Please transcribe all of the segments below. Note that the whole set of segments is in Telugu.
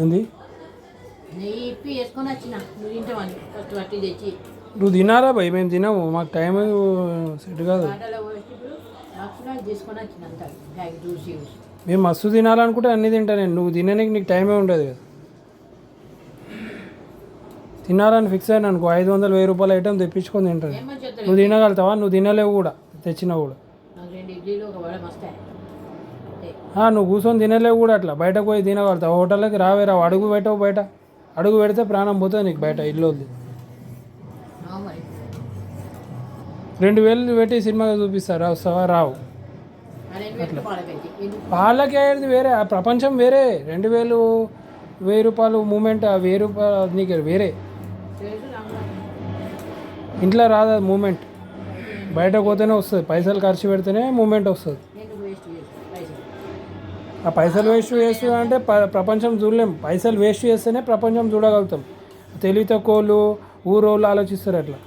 ఏంది నెయ్యి ఇప్పి వేసుకొని వచ్చిన నువ్వు తింటామని ఫస్ట్ వట్టి తెచ్చి నువ్వు తినారా భయ్, మేము తినము, మాకు టైం సెట్ కాదు. ఆటలో పోసి ఇప్పుడు బాక్స్లో తీసుకొని వచ్చిన అంతా బ్యాగ్ చూసి మేము మస్తు తినాలనుకుంటే అన్నీ తింటా నేను, నువ్వు తినడానికి నీకు టైమే ఉండదు కదా. తినాలని ఫిక్స్ అయినా అనుకో 500 1000 రూపాయల ఐటమ్ తెప్పించుకొని తింటాను. ఏమని చెప్తారు నువ్వు తినగలుగుతావా? నువ్వు తినలేవు కూడా, తెచ్చినా కూడా. నాకు 2 ఇడ్లీలు ఒక వడ మస్తాయి అంతే. నువ్వు కూర్చొని తినలేవు కూడా, అట్లా బయటకు పోయి తినగలుగుతావు. హోటల్కి రావే రావు, అడుగు పెట్టవు బయట, అడుగు పెడితే ప్రాణం పోతుంది నీకు బయట ఇల్లు వద్దు. మరి 2000 పెట్టి సినిమాగా చూపిస్తారా, వస్తావా? రావు. అట్లా వాళ్ళకి అయ్యేది వేరే, ఆ ప్రపంచం వేరే. 2000 1000 రూపాయలు మూమెంట్, 1000 రూపాయలు నీకు వేరే. ఇంట్లో రాదు అది మూమెంట్, బయటకు పోతేనే వస్తుంది. పైసలు ఖర్చు పెడితేనే మూమెంట్ వస్తుంది. ఆ పైసలు వేస్ట్ చేస్తూ అంటే ప్రపంచం చూడలేం. పైసలు వేస్ట్ చేస్తేనే ప్రపంచం చూడగలుగుతాం. తెలివి తక్కువలు ఊరోళ్ళు ఆలోచిస్తారు అట్లా.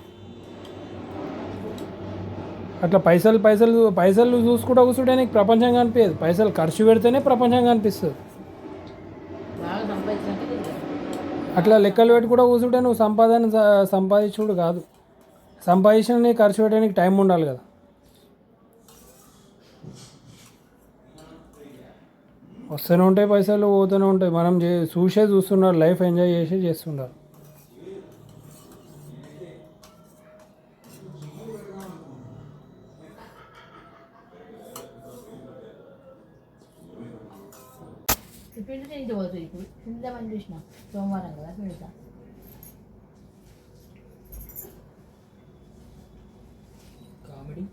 అట్లా పైసలు చూసుకుంటూ కూర్చుంటే నీకు ప్రపంచం కనిపించదు. పైసలు ఖర్చు పెడితేనే ప్రపంచం కనిపిస్తుంది. అట్లా లెక్కలు పెట్టి కూడా కూర్చుంటే నువ్వు సంపాదించుడు కాదు. సంపాదించిన నీకు ఖర్చు పెట్టడానికి టైం ఉండాలి కదా. వస్తూనే ఉంటాయి పైసలు, పోతూనే ఉంటాయి. మనం చూస్తున్నారు, లైఫ్ ఎంజాయ్ చేస్తున్నారు. పిండి తింటే పోతుంది. ఇప్పుడు తిందామని చూసిన సోమవారం కదా పిండితా. కామెడీ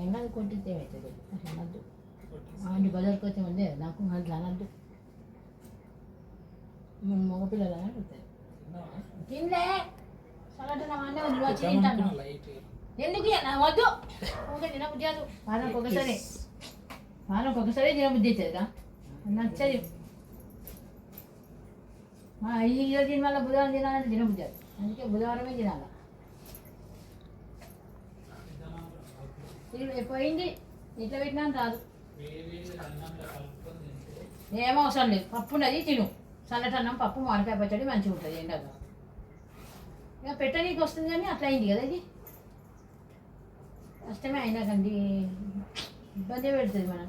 ఏం కాదు, కొట్టితే ఏమవుతుంది అట్లా అనద్దు. ఆంటీ బజార్కి వచ్చే ముందే నాకు అట్లా అనద్దు. మగపిల్లలు అని అడుగుతారు. తినలే సగటు నా అన్నీ వద్దు వచ్చి తింటాను. ఎందుకు నా వద్దు ఓకే తినబుద్ధి కాదు. వారానికి ఒకసారి తినబుద్ధి అవుతుందిగా, నచ్చది. ఈరోజు తిని మళ్ళీ బుధవారం తినాలంటే తినబుద్ధి కాదు. అందుకే బుధవారమే తినాల. పోయింది ఇట్లా పెట్టినా రాదు. ఏమో అవసరం లేదు, పప్పు ఉన్నది తిను. చల్లటన్నం పప్పు మామిడికాయ పచ్చడి మంచిగా ఉంటుంది ఎండగా. ఇక పెట్టనీకి వస్తుంది కానీ అట్లా అయింది కదా. ఇది కష్టమే అయినా కండి, ఇబ్బంది పెడుతుంది. మనం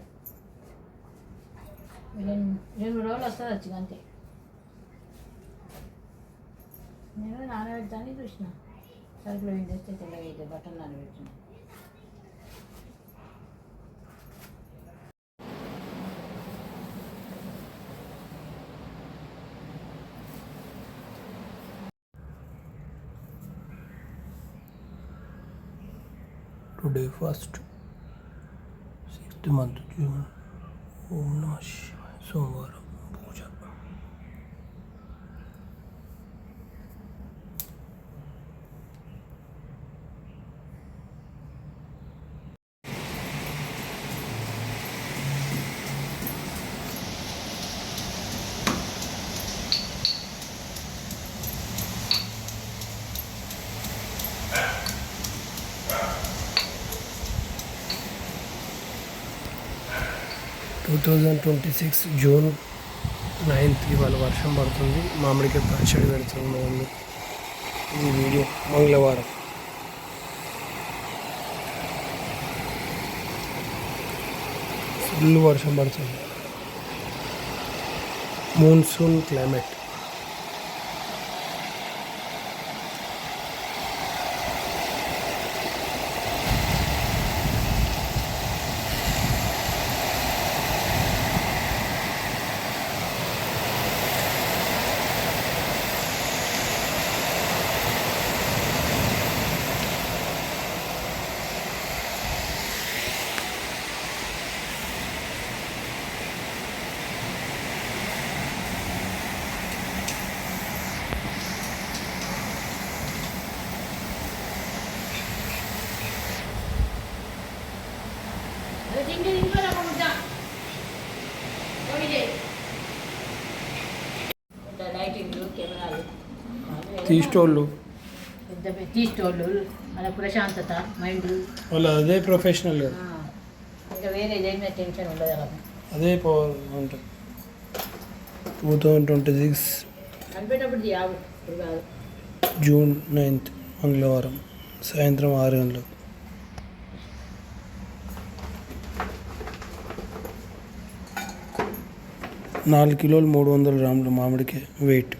2 రోజులు వస్తుంది వచ్చి అంతే. నేను నానబెడతాను చూసిన, సరుకులు వేస్తే తెల్లగా అయితే బట్టలు నానబెడుతున్నాను. Today first 6th month June. ఓం నమః శివాయ. సోమవారం పూజ. June 9th ఇవాళ వర్షం పడుతుంది. మామిడికాయ పచ్చడి పెడుతుంది. ఈ వీడియో మంగళవారం. ఫుల్ వర్షం పడుతుంది. Monsoon climate. తీస్టోళ్ళు ఇంత తీసుకోళ్ళు అలా ప్రశాంతత మైండ్ వాళ్ళు అదే ప్రొఫెషనల్ కదా, ఇంకా వేరే ఏదైనా టెన్షన్ ఉండదు అలా అదే పవర్ ఉంటుంది. 2026 అనిపేటప్పుడు యావు ఇప్పుడు కాదు. జూన్ 9 మంగళవారం సాయంత్రం 6 గంటలకు. 4 కిలోలు 300 గ్రాములు మామిడికాయ weight.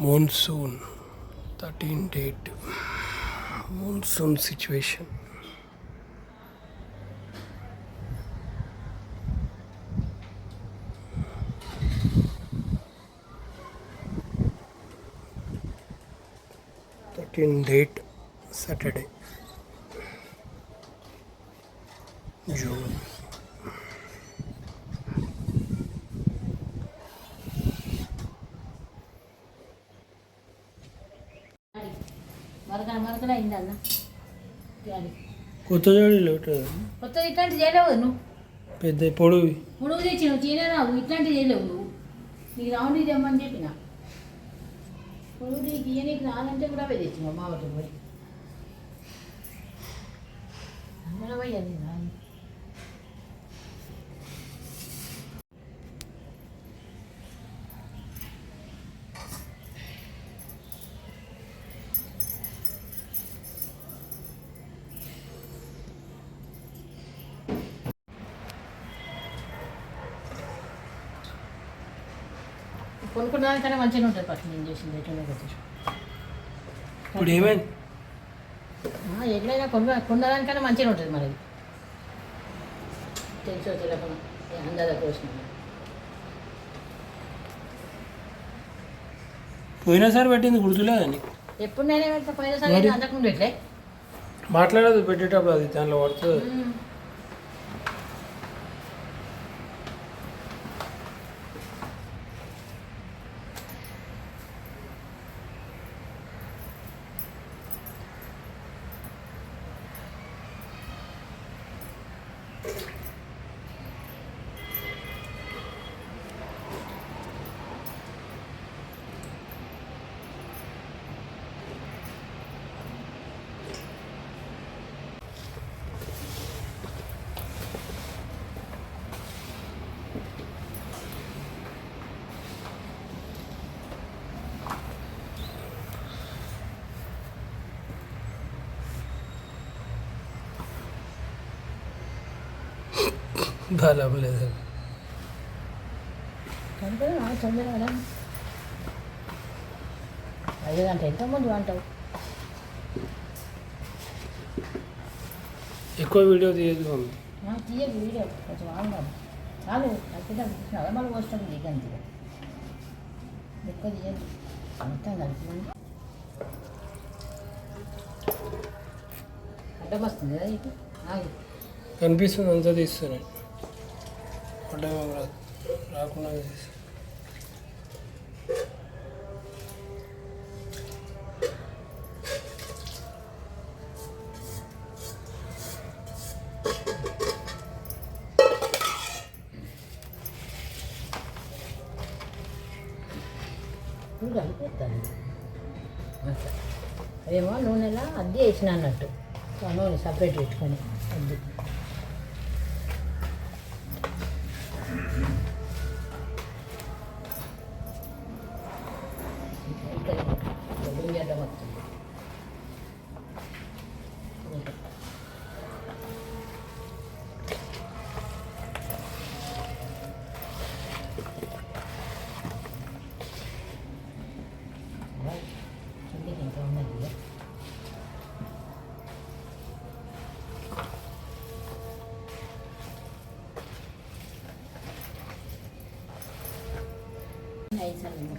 Monsoon 13 date. Monsoon situation. Date Saturday, June. మరకన అయిందన్న కొత్త జోడీలు కొత్త ఇట్లాంటి చేయలేవు నువ్వు. పెద్ద పొడవి నువ్వు తెచ్చినావు చేయలేవు ఇట్లాంటివి చేయలేవు నువ్వు. నీకు రౌండ్ తెమ్మని చెప్పిన పొడుగు నీకు నీకు రానంటే కూడా పోయి తెచ్చినావు మా ఒకటి పోయి అందులో పోయి అది రాను. కొనుక్కున్నాకనే మంచిగా ఉంటుంది పట్టు నేను చేసింది ఎట్లనే వచ్చేసి ఇప్పుడు ఏమైంది? ఎట్లయినా కొన్నదానికన్నా మంచిగా ఉంటుంది మరి తెలుసో తెలియకుండా అందరూ కోసం. పోయినసారి పెట్టింది గుర్తులేదని. ఎప్పుడు నేనే పెడతా పోయినసారి అంతకుముందు ఎట్లే మాట్లాడదు పెట్టేటప్పుడు అది దానిలో పడుతుంది. బలం లేదు తొందరగా 5 గంటలు ఎంతమంది అంటావు. ఎక్కువ వీడియో తీయదు తీయదు వీడియో కొంచెం ఆగున్నాను చాలు అక్కడ మళ్ళీ వస్తాడు దిగంతి ఎక్కువ తీయదు మొత్తం కలిపి అడ్డం వస్తుంది కదా ఇటు ఆగి కనిపిస్తుంది అంతా తీస్తున్నాను అడ్డం రాకుండా తీస్తాను. కలిపేస్తాను అదేమో నూనెలా అద్దె వేసిన అన్నట్టు నూనె సపరేట్ పెట్టుకొని అద్దె మొత్తం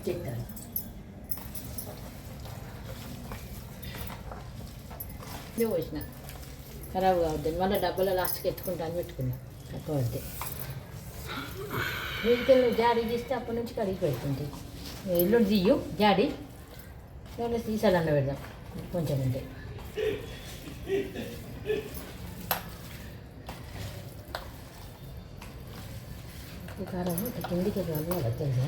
చెప్తాను వచ్చిన ఖరాబ్ కావద్దని మళ్ళీ డబ్బాలో లాస్ట్కి ఎత్తుకుంటా అని పెట్టుకున్నా తక్కువ వద్దే వీటికి నువ్వు జాడీ తీస్తే అప్పటి నుంచి కడిగి పెడుతుంది ఎల్లుండి తీయు జాడీ ఏమన్నా తీసాలన్న పెడదాం కొంచెం ఉంటే కారం కిందికి కలవాలి తెలుసా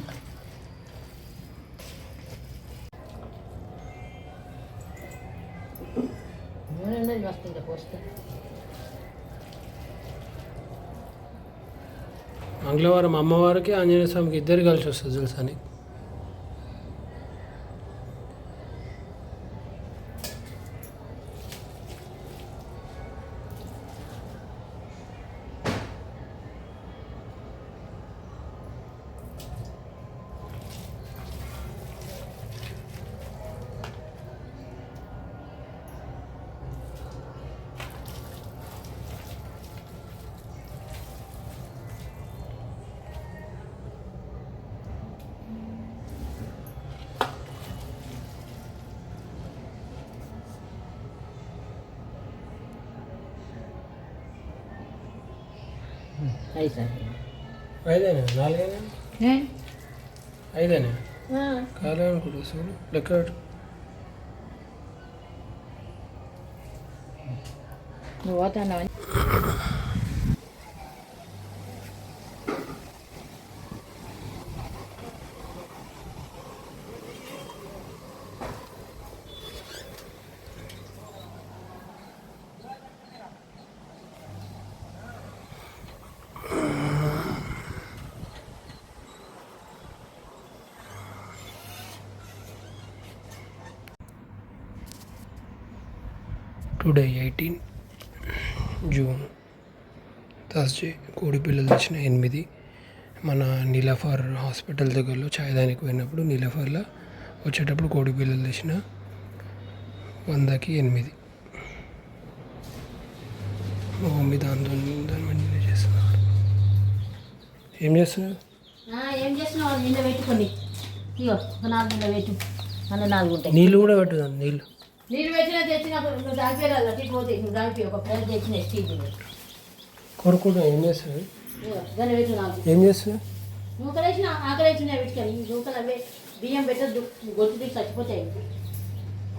నూనె ఉన్నది మస్తు ఇంకా పోస్తే మంగళవారం అమ్మవారికి ఆంజనేయ స్వామికి ఇద్దరు కలిసి వస్తుంది తెలుసా అని ఐదేనా నాలుగైనా ఐదేనా కాలే అనుకుంటా చూడు లెక్క పెట్టు నువ్వు పోతాను టుడే 18 జూన్ థర్స్డే కోడి పిల్లలు తెచ్చిన 8 మన నీలాఫర్ హాస్పిటల్ దగ్గరలో చాయదానికి పోయినప్పుడు నీలాఫర్లో వచ్చేటప్పుడు కోడి పిల్లలు తెచ్చిన 100కి 8 మా మమ్మీ దాని వెంటనే చేస్తున్నారు. ఏం చేస్తున్నారు? ఏం చేస్తున్నావు నిండా పెట్టుకొని ఇగో ఒక 4 నిండా పెట్టు అన్న 4 ఉంటాయి నీళ్ళు కూడా పెట్టుదాం నీళ్ళు పెట్టినా తెచ్చినప్పుడు నువ్వు దానిపేరాలి అట్టి పోతే నువ్వు దానిపి ఒక ప్లేట్ తెచ్చిన స్టీల్ కొరుకుంటా ఏం చేస్తారు? దాన్ని పెట్టు 4 ఏం చేస్తారు? నూకలు వేసిన ఆకలి వేసిన పెట్టుకొని నూకలు అవే బియ్యం పెట్టద్దు గొట్టు తీసి చచ్చిపోతాయి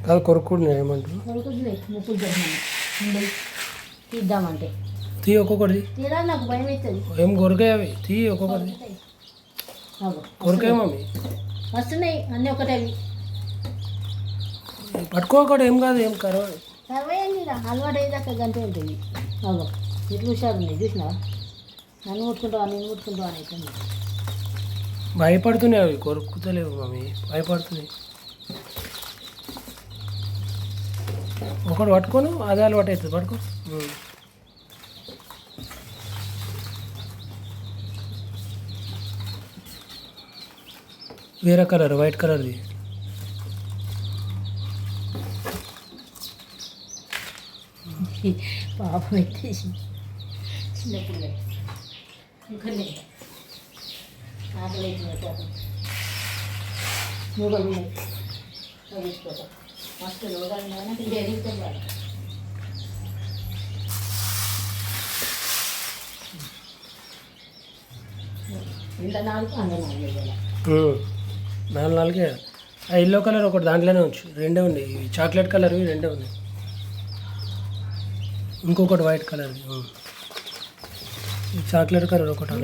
కాదు కొరుకుంటున్నా ఏమంటారు? కొడుకుతున్నాయి ముప్పులు పెట్టినాను తీద్దామంటే తీ ఒక్కొక్కటి తీరా నాకు భయం అవుతుంది ఏం కొరకాయ అవి తీ ఒక్కొక్కటి కొరకాయ మమ్మీ వస్తున్నాయి అన్నీ ఒకటే అవి పట్టుకోకూడదు ఏం కాదు ఏం కరవాలి సర్వేయండి అలవాటు అయ్యేదాకా గంటే ఉంటుంది అగో ఇట్లు హుషారు ఉన్నాయి చూసినావా నన్ను ముట్టుకుంటావా నేను ముట్టుకుంటావా అని అయితే భయపడుతున్నాయి అవి కొరుకుతలేవు మమ్మీ భయపడుతున్నాయి. ఒకటి పట్టుకోను అదే అలవాటు అవుతుంది పట్టుకో. వేరే కలర్ వైట్ కలర్ది పాపం పెట్టేసి చిన్నపిల్ల ఇంకా ఆకలి నూగలు ఉన్నాయి తీసుకోతాం మస్తు నూగలు ఉన్నాయని ఇది ఎదుగుతుంది వాళ్ళు ఇంత 4 అందులో 4 4 ఆ ఎల్లో కలర్ ఒకటి దాంట్లోనే ఉంచు రెండే ఉన్నాయి చాక్లెట్ కలర్వి రెండే ఉన్నాయి ఇంకొకటి వైట్ కలర్ది చాక్లెట్ కలర్ ఒకటి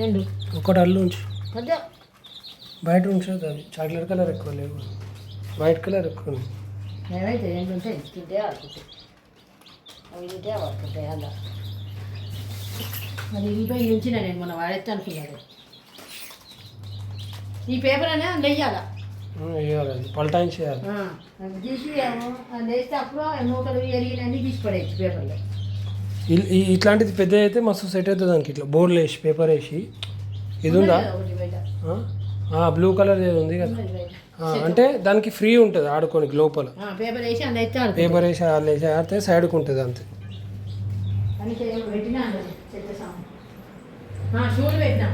రెండు ఒకటి అల్లు ఉంచు బయట ఉంచదు అది చాక్లెట్ కలర్ ఎక్కువ లేవు వైట్ కలర్ ఎక్కువ ఉంది. ఏమైతే రెండు ఉంటాయి తింటే ఆడుకుంటాయి అవి తింటే ఆడుకుంటాయి అలా మరి ఇరిపోయి ఉంచిన నేను మొన్న వాడేస్తే అనుకున్నాను ఈ పేపర్ అనే వెయ్యాలా వేయాలి పల్టాయిన్ చేయాలి తీసి వేస్తే అప్పుడు నూకలు ఎరిగినన్నీ తీసి పడేయచ్చు పేపర్లో. ఇట్లాంటిది పెద్ద అయితే మస్తు సెట్ అవుతుంది దానికి ఇట్లా బోర్డులు వేసి పేపర్ వేసి ఇది ఉందా బ్లూ కలర్ ఏది ఉంది కదా అంటే దానికి ఫ్రీ ఉంటుంది ఆడుకోనికి లోపల పేపర్ వేసి అందులో పేపర్ వేసి వాళ్ళు వేసి ఆడితే సైడ్కి ఉంటుంది అంతే. పెట్టినా షూలు పెట్టినా